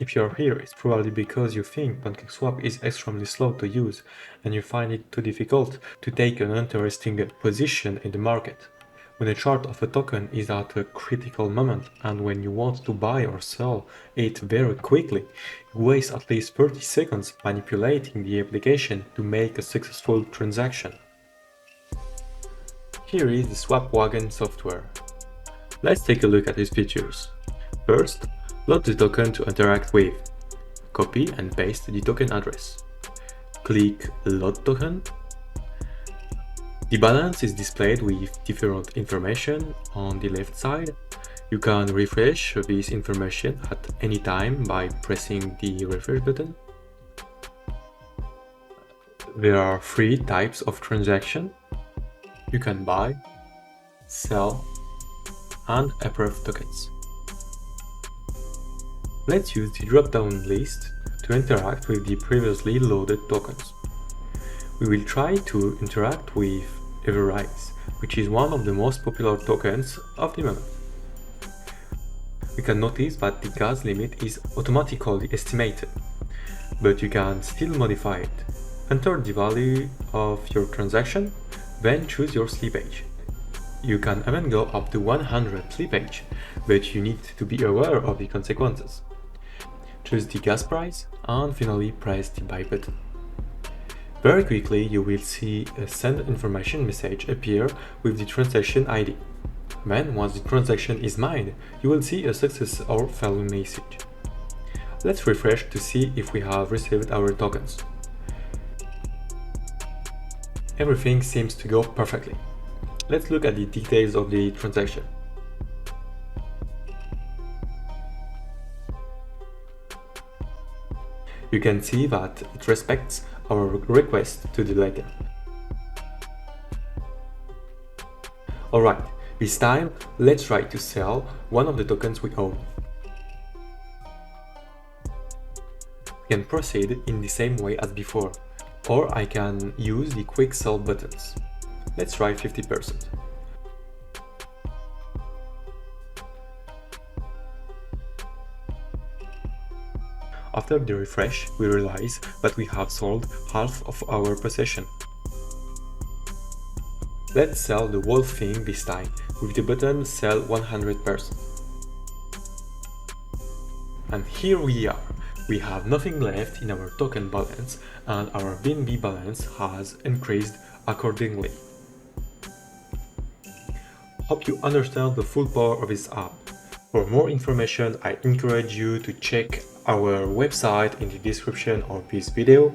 If you're here, it's probably because you think Pancakeswap is extremely slow to use and you find it too difficult to take an interesting position in the market. When a chart of a token is at a critical moment and when you want to buy or sell it very quickly, you waste at least 30 seconds manipulating the application to make a successful transaction. Here is the SwapWagon software. Let's take a look at its features. First, load the token to interact with. Copy and paste the token address. Click Load Token. The balance is displayed with different information on the left side. You can refresh this information at any time by pressing the refresh button. There are 3 types of transaction. You can buy, sell, and approve tokens. Let's use the drop-down list to interact with the previously loaded tokens. We will try to interact with AVAX, which is one of the most popular tokens of the moment. We can notice that the gas limit is automatically estimated, but you can still modify it. Enter the value of your transaction, then choose your slippage. You can even go up to 100 slippage, but you need to be aware of the consequences. Choose the gas price and finally press the buy button. Very quickly you will see a send information message appear with the transaction ID. Then, once the transaction is mined, you will see a success or failure message. Let's refresh to see if we have received our tokens. Everything seems to go perfectly. Let's look at the details of the transaction. You can see that it respects our request to the letter. Alright, this time let's try to sell one of the tokens we own. We can proceed in the same way as before, or I can use the quick sell buttons. Let's try 50%. After the refresh, we realize that we have sold half of our possession. Let's sell the whole thing this time, with the button Sell 100%. And here we are. We have nothing left in our token balance and our BNB balance has increased accordingly. Hope you understand the full power of this app. For more information, I encourage you to check our website in the description of this video.